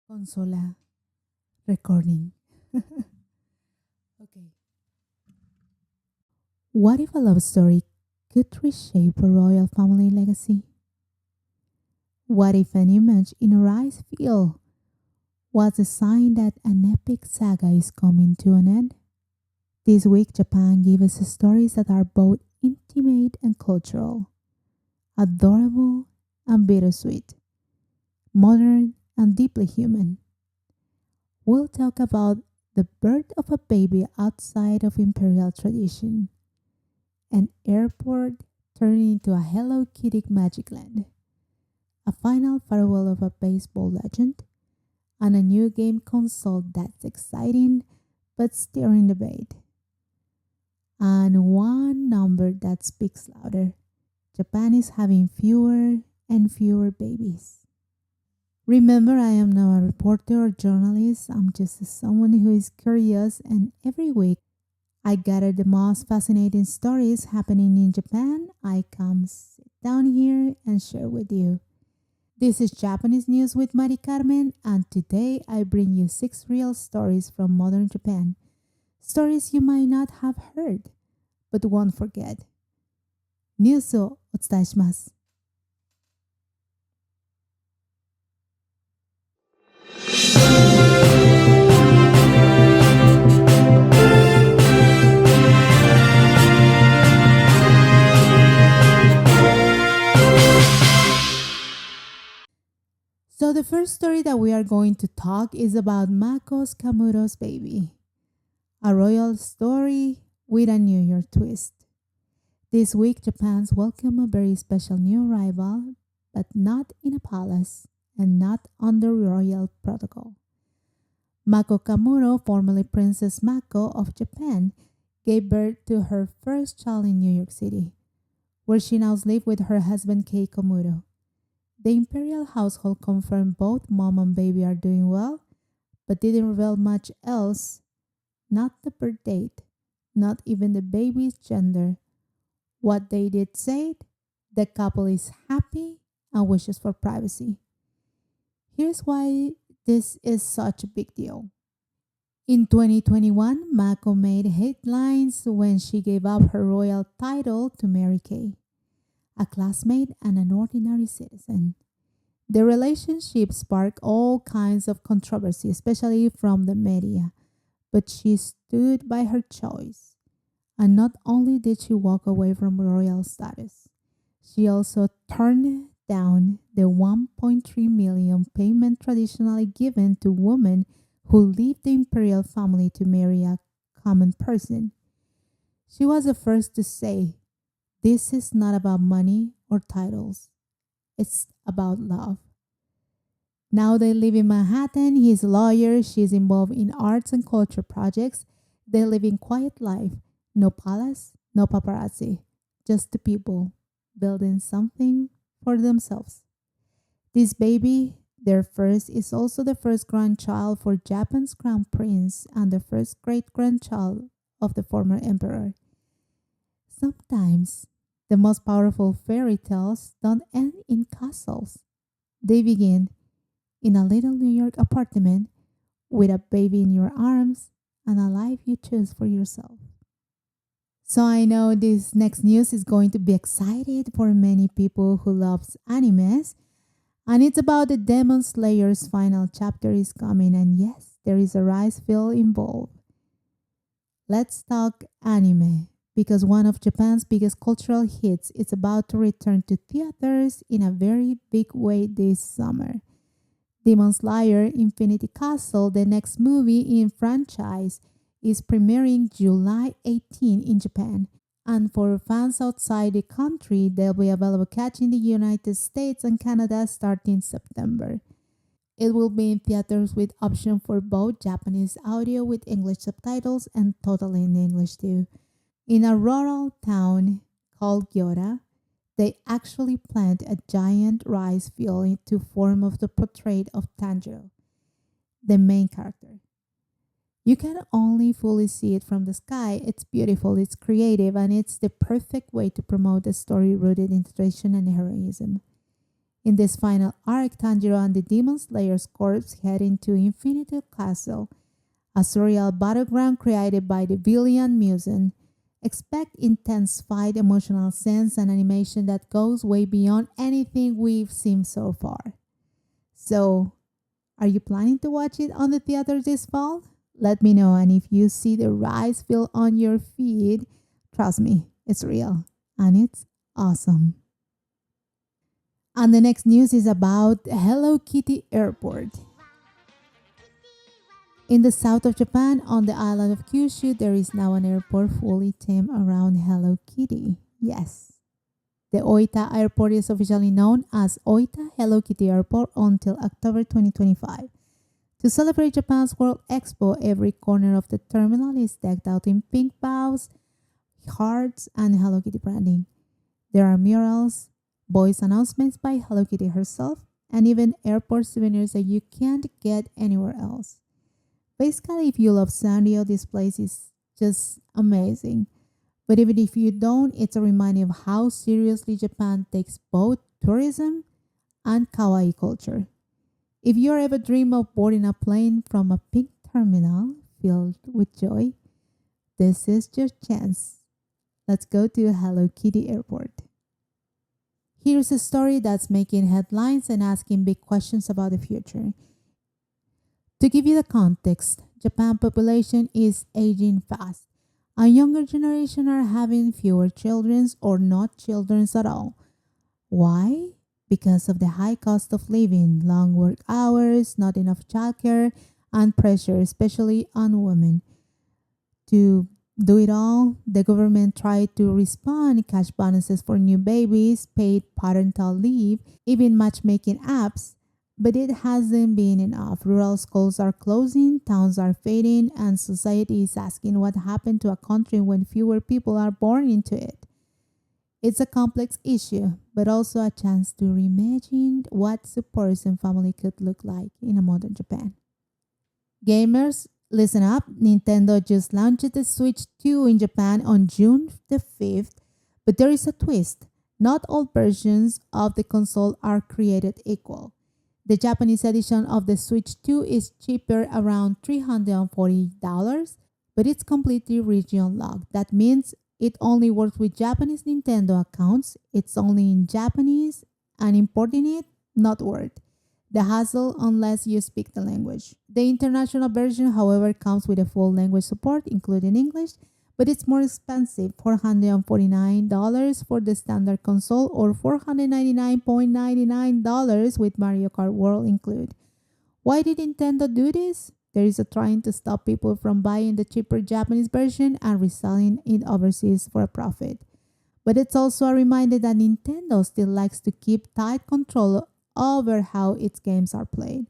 Consola recording. Okay. What if a love story could reshape a royal family legacy? What if an image in a rice field was a sign that an epic saga is coming to an end? This week, Japan gave us stories that are both intimate and cultural, adorable and bittersweet, modern and deeply human. We'll talk about the birth of a baby outside of imperial tradition, an airport turning into a Hello Kitty magic land, a final farewell of a baseball legend, and a new game console that's exciting but still in debate. And one number that speaks louder: Japan is having fewer and fewer babies. Remember, I am not a reporter or journalist. I'm just someone who is curious, and every week I gather the most fascinating stories happening in Japan. I come sit down here and share with you. This is Japanese News with Mary Carmen, and today I bring you 6 real stories from modern Japan. Stories you might not have heard, but won't forget. ニュースをお伝えします。So the first story that we are going to talk is about Mako Komuro's baby, a royal story with a New York twist. This week, Japan's welcomed a very special new arrival, but not in a palace and not under royal protocol. Mako Komuro, formerly Princess Mako of Japan, gave birth to her first child in New York City, where she now lives with her husband Kei Komuro. The imperial household confirmed both mom and baby are doing well, but didn't reveal much else, not the birth date, not even the baby's gender. What they did say, the couple is happy and wishes for privacy. Here's why this is such a big deal. In 2021, Mako made headlines when she gave up her royal title to Mary Kay, a classmate and an ordinary citizen. The relationship sparked all kinds of controversy, especially from the media, but she stood by her choice. And not only did she walk away from royal status, she also turned down the 1.3 million payment traditionally given to women who leave the imperial family to marry a common person. She was the first to say, "This is not about money or titles. It's about love." Now they live in Manhattan. He's a lawyer. She's involved in arts and culture projects. They live in quiet life. No palace, no paparazzi. Just the people building something for themselves. This baby, their first, is also the first grandchild for Japan's crown prince and the first great-grandchild of the former emperor. Sometimes the most powerful fairy tales don't end in castles. They begin in a little New York apartment with a baby in your arms and a life you choose for yourself. So I know this next news is going to be excited for many people who loves animes, and it's about the Demon Slayer's final chapter is coming, and yes, there is a rice field involved. Let's talk anime, because one of Japan's biggest cultural hits is about to return to theaters in a very big way this summer. Demon Slayer Infinity Castle, the next movie in franchise, is premiering July 18 in Japan. And for fans outside the country, they'll be available catch in the United States and Canada starting September. It will be in theaters with option for both Japanese audio with English subtitles and totally in English too. In a rural town called Gyora, they actually plant a giant rice field to form of the portrait of Tanjiro, the main character. You can only fully see it from the sky. It's beautiful, it's creative, and it's the perfect way to promote a story rooted in tradition and heroism. In this final arc, Tanjiro and the Demon Slayer's corps head into Infinity Castle, a surreal battleground created by the villain Musen. Expect intensified emotional sense and animation that goes way beyond anything we've seen so far. So, are you planning to watch it on the theater this fall? Let me know, and if you see the rise feel on your feed, trust me, it's real and it's awesome. And the next news is about Hello Kitty Airport. In the south of Japan, on the island of Kyushu, there is now an airport fully themed around Hello Kitty. Yes. The Oita Airport is officially known as Oita Hello Kitty Airport until October 2025. To celebrate Japan's World Expo, every corner of the terminal is decked out in pink bows, hearts, and Hello Kitty branding. There are murals, voice announcements by Hello Kitty herself, and even airport souvenirs that you can't get anywhere else. Basically, if you love Sanrio, this place is just amazing. But even if you don't, it's a reminder of how seriously Japan takes both tourism and kawaii culture. If you ever dream of boarding a plane from a pink terminal filled with joy, this is your chance. Let's go to Hello Kitty Airport. Here's a story that's making headlines and asking big questions about the future. To give you the context, Japan population is aging fast. A younger generation are having fewer children or not children at all. Why? Because of the high cost of living, long work hours, not enough childcare, and pressure, especially on women. To do it all, the government tried to respond cash bonuses for new babies, paid parental leave, even matchmaking apps, but it hasn't been enough. Rural schools are closing, towns are fading, and society is asking what happened to a country when fewer people are born into it. It's a complex issue, but also a chance to reimagine what support and family could look like in a modern Japan. Gamers, listen up. Nintendo just launched the Switch 2 in Japan on June the 5th, but there is a twist. Not all versions of the console are created equal. The Japanese edition of the Switch 2 is cheaper, around $340, but it's completely region locked. That means it only works with Japanese Nintendo accounts. It's only in Japanese, and importing it, not worth the hassle unless you speak the language. The international version, however, comes with a full language support, including English, but it's more expensive, $449 for the standard console or $499.99 with Mario Kart World included. Why did Nintendo do this? There is a trying to stop people from buying the cheaper Japanese version and reselling it overseas for a profit. But it's also a reminder that Nintendo still likes to keep tight control over how its games are played.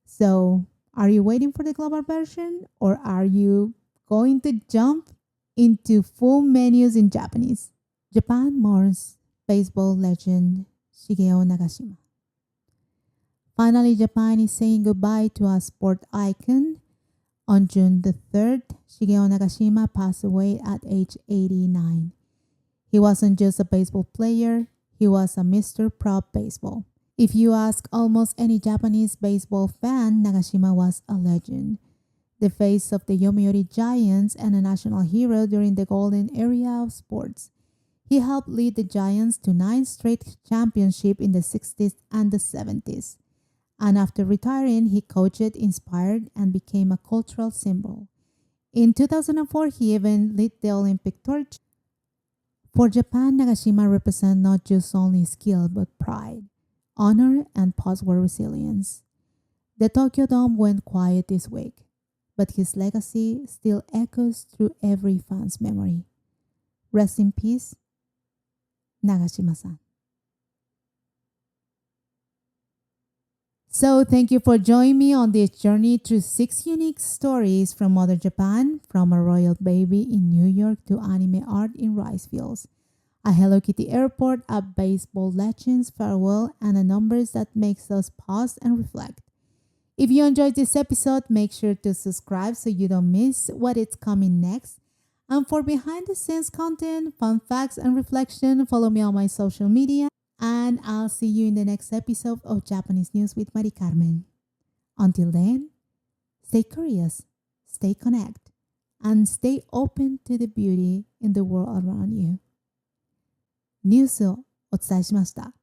So, are you waiting for the global version or are you going to jump into full menus in Japanese? Japan mourns baseball legend Shigeo Nagashima. Finally, Japan is saying goodbye to a sport icon. On June the 3rd, Shigeo Nagashima passed away at age 89. He wasn't just a baseball player, he was a Mr. Prop Baseball. If you ask almost any Japanese baseball fan, Nagashima was a legend. The face of the Yomiuri Giants and a national hero during the golden era of sports. He helped lead the Giants to 9 straight championships in the 60s and the 70s. And after retiring, he coached, inspired, and became a cultural symbol. In 2004, he even lit the Olympic torch. For Japan, Nagashima represents not just only skill, but pride, honor, and post-war resilience. The Tokyo Dome went quiet this week, but his legacy still echoes through every fan's memory. Rest in peace, Nagashima-san. So thank you for joining me on this journey through 6 unique stories from Mother Japan, from a royal baby in New York to anime art in rice fields, a Hello Kitty airport, a baseball legend's farewell, and a numbers that makes us pause and reflect. If you enjoyed this episode, make sure to subscribe so you don't miss what is coming next. And for behind the scenes content, fun facts, and reflection, follow me on my social media. And and I'll see you in the next episode of Japanese News with Mary Carmen. Until then, stay curious, stay connected, and stay open to the beauty in the world around you. ニュースをお伝えしました。